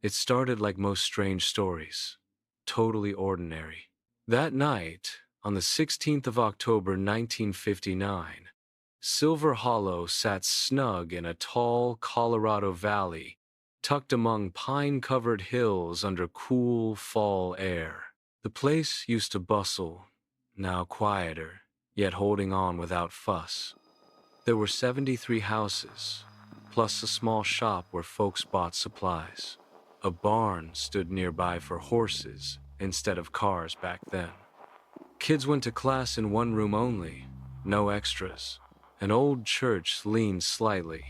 It started like most strange stories, totally ordinary. That night, on the 16th of October 1959, Silver Hollow sat snug in a tall Colorado valley, tucked among pine-covered hills under cool fall air. The place used to bustle, now quieter, yet holding on without fuss. There were 73 houses, plus a small shop where folks bought supplies. A barn stood nearby for horses instead of cars back then. Kids went to class in one room only, no extras. An old church leaned slightly,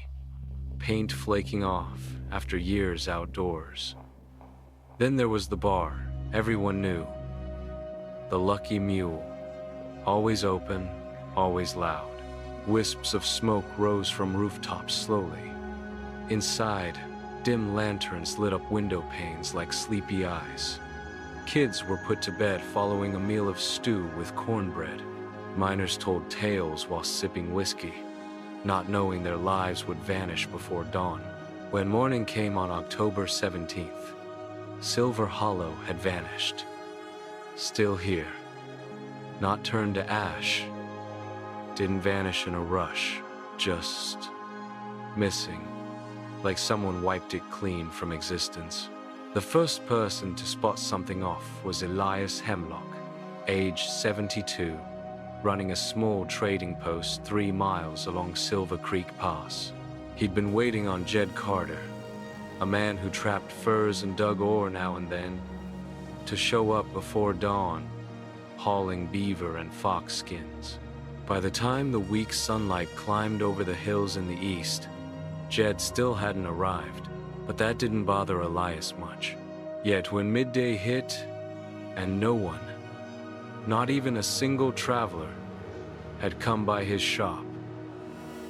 paint flaking off after years outdoors. Then there was the bar everyone knew. The Lucky Mule, always open, always loud. Wisps of smoke rose from rooftops slowly. Inside, dim lanterns lit up window panes like sleepy eyes. Kids were put to bed following a meal of stew with cornbread. Miners told tales while sipping whiskey, not knowing their lives would vanish before dawn. When morning came on October 17th, Silver Hollow had vanished. Still here. Not turned to ash. Didn't vanish in a rush, just missing, like someone wiped it clean from existence. The first person to spot something off was Elias Hemlock, age 72, running a small trading post 3 miles along Silver Creek Pass. He'd been waiting on Jed Carter, a man who trapped furs and dug ore now and then, to show up before dawn, hauling beaver and fox skins. By the time the weak sunlight climbed over the hills in the east, Jed still hadn't arrived, but that didn't bother Elias much. Yet when midday hit, and no one, not even a single traveler, had come by his shop,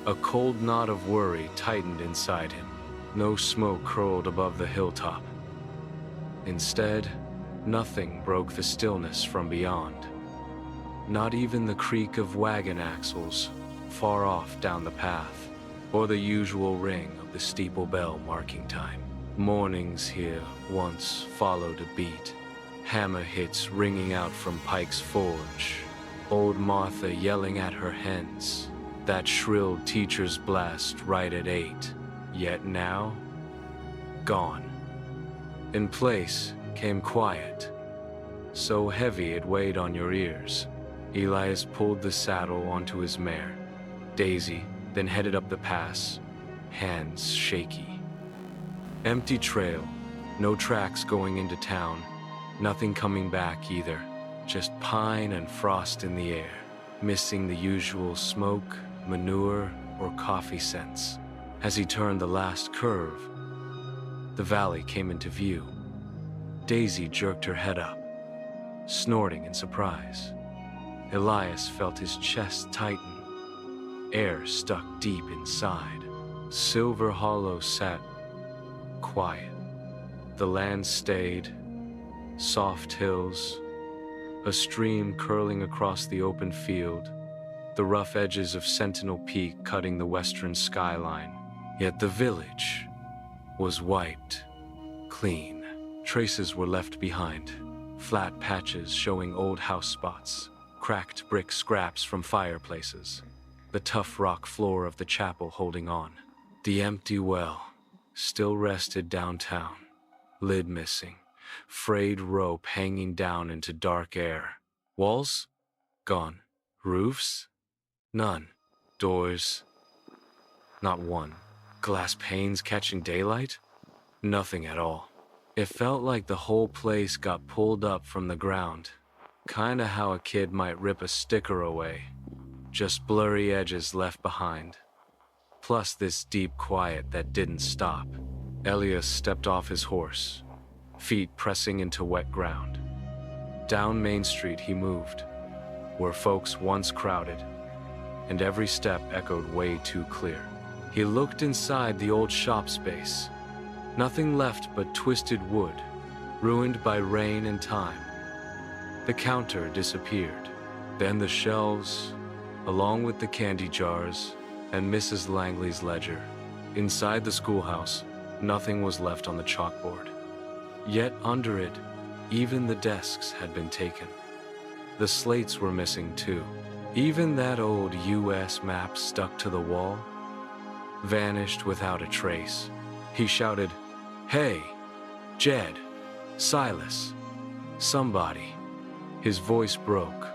a cold knot of worry tightened inside him. No smoke curled above the hilltop. Instead, nothing broke the stillness from beyond. Not even the creak of wagon axles far off down the path, or the usual ring of the steeple bell marking time. Mornings here once followed a beat, hammer hits ringing out from Pike's Forge, old Martha yelling at her hens, that shrill teacher's blast right at 8, yet now, gone. In place came quiet, so heavy it weighed on your ears. Elias pulled the saddle onto his mare, Daisy, then headed up the pass, hands shaky. Empty trail, no tracks going into town, nothing coming back either, just pine and frost in the air, missing the usual smoke, manure, or coffee scents. As he turned the last curve, the valley came into view. Daisy jerked her head up, snorting in surprise. Elias felt his chest tighten, air stuck deep inside. Silver Hollow sat quiet. The land stayed, soft hills, a stream curling across the open field, the rough edges of Sentinel Peak cutting the western skyline. Yet the village was wiped clean. Traces were left behind, flat patches showing old house spots, cracked brick scraps from fireplaces, the tough rock floor of the chapel holding on. The empty well still rested downtown, lid missing, frayed rope hanging down into dark air. Walls? Gone. Roofs? None. Doors? Not one. Glass panes catching daylight? Nothing at all. It felt like the whole place got pulled up from the ground, kinda how a kid might rip a sticker away, just blurry edges left behind. Plus this deep quiet that didn't stop. Elias stepped off his horse, feet pressing into wet ground. Down Main Street he moved, where folks once crowded, and every step echoed way too clear. He looked inside the old shop space. Nothing left but twisted wood, ruined by rain and time. The counter disappeared. Then the shelves, along with the candy jars and Mrs. Langley's ledger. Inside the schoolhouse, nothing was left on the chalkboard. Yet under it, even the desks had been taken. The slates were missing too. Even that old US map stuck to the wall vanished without a trace. He shouted, "Hey, Jed, Silas, somebody." His voice broke,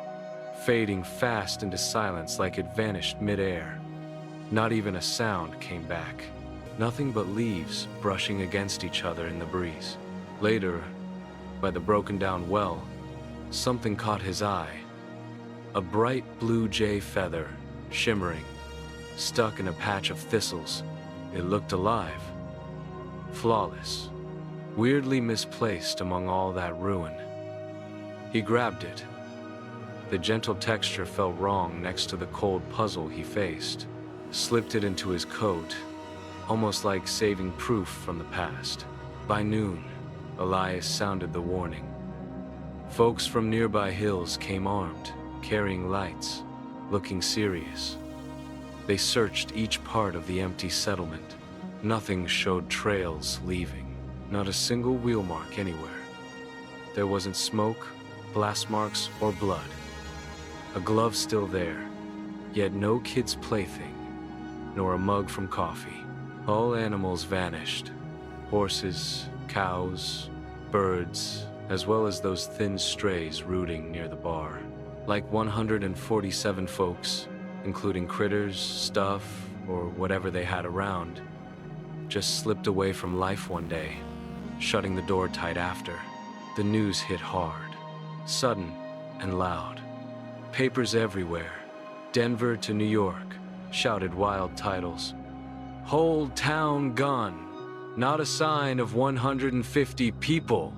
fading fast into silence like it vanished mid-air. Not even a sound came back. Nothing but leaves brushing against each other in the breeze. Later, by the broken-down well, something caught his eye. A bright blue jay feather, shimmering, stuck in a patch of thistles. It looked alive, flawless, weirdly misplaced among all that ruin. He grabbed it. The gentle texture felt wrong next to the cold puzzle he faced. Slipped it into his coat, almost like saving proof from the past. By noon, Elias sounded the warning. Folks from nearby hills came armed, carrying lights, looking serious. They searched each part of the empty settlement. Nothing showed trails leaving, not a single wheel mark anywhere. There wasn't smoke, blast marks, or blood. A glove still there, yet no kid's plaything, nor a mug from coffee. All animals vanished. Horses, cows, birds, as well as those thin strays rooting near the bar. Like 147 folks, including critters, stuff, or whatever they had around, just slipped away from life one day, shutting the door tight after. The news hit hard, sudden and loud. Papers everywhere, Denver to New York, shouted wild titles. "Whole town gone. Not a sign of 150 people."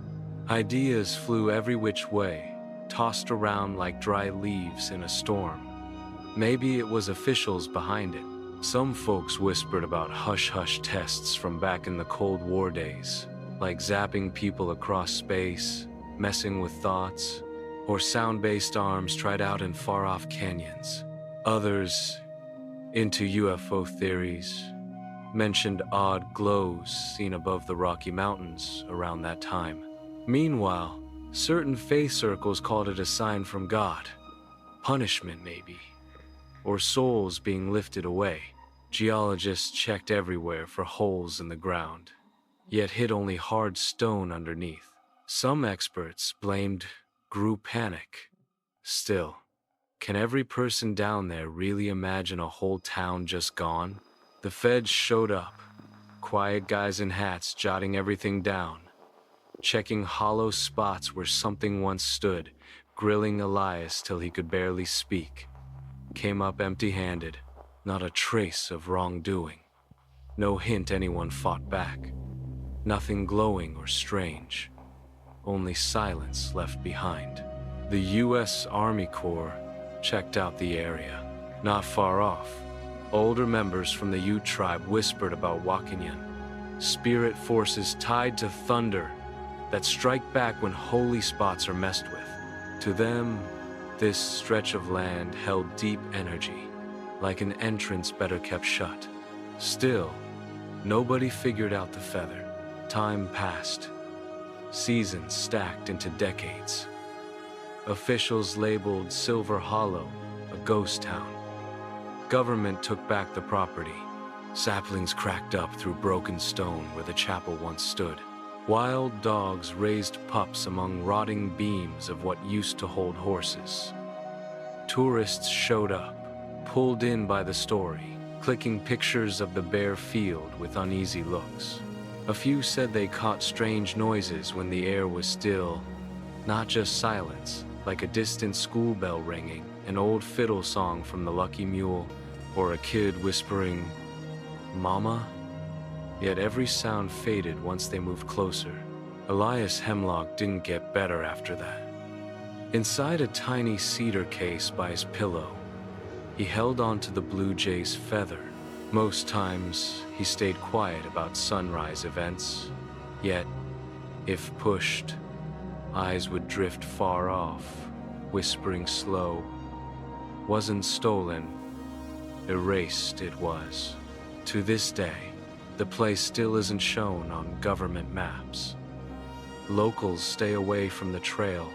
Ideas flew every which way, tossed around like dry leaves in a storm. Maybe it was officials behind it. Some folks whispered about hush-hush tests from back in the Cold War days, like zapping people across space, messing with thoughts, or sound-based arms tried out in far-off canyons. Others, into UFO theories, mentioned odd glows seen above the Rocky Mountains around that time. Meanwhile, certain faith circles called it a sign from God. Punishment, maybe. Or souls being lifted away. Geologists checked everywhere for holes in the ground, yet hit only hard stone underneath. Some experts blamed group panic. Still, can every person down there really imagine a whole town just gone? The feds showed up, quiet guys in hats jotting everything down, checking hollow spots where something once stood, grilling Elias till he could barely speak. Came up empty-handed, not a trace of wrongdoing. No hint anyone fought back. Nothing glowing or strange. Only silence left behind. The U.S. Army Corps checked out the area. Not far off, older members from the Ute tribe whispered about Wakinyan, spirit forces tied to thunder that strike back when holy spots are messed with. To them, this stretch of land held deep energy, like an entrance better kept shut. Still, nobody figured out the feather. Time passed. Seasons stacked into decades. Officials labeled Silver Hollow a ghost town. Government took back the property. Saplings cracked up through broken stone where the chapel once stood. Wild dogs raised pups among rotting beams of what used to hold horses. Tourists showed up, pulled in by the story, clicking pictures of the bare field with uneasy looks. A few said they caught strange noises when the air was still, not just silence, like a distant school bell ringing, an old fiddle song from the Lucky Mule, or a kid whispering, "Mama?" Yet every sound faded once they moved closer. Elias Hemlock didn't get better after that. Inside a tiny cedar case by his pillow, he held onto the blue jay's feather. Most times, he stayed quiet about sunrise events. Yet, if pushed, eyes would drift far off, whispering slow. Wasn't stolen, erased it was. To this day, the place still isn't shown on government maps. Locals stay away from the trail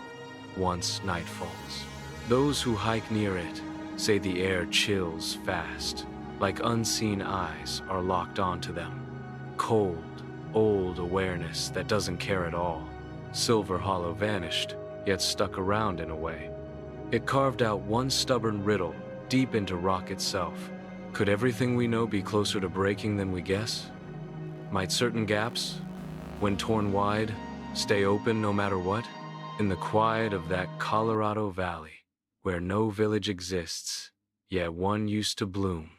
once night falls. Those who hike near it say the air chills fast, like unseen eyes are locked onto them. Cold, old awareness that doesn't care at all. Silver Hollow vanished, yet stuck around in a way. It carved out one stubborn riddle deep into rock itself. Could everything we know be closer to breaking than we guess? Might certain gaps, when torn wide, stay open no matter what? In the quiet of that Colorado Valley, where no village exists, yet one used to bloom,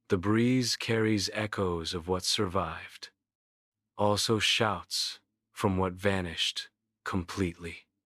the breeze carries echoes of what survived, also shouts from what vanished completely.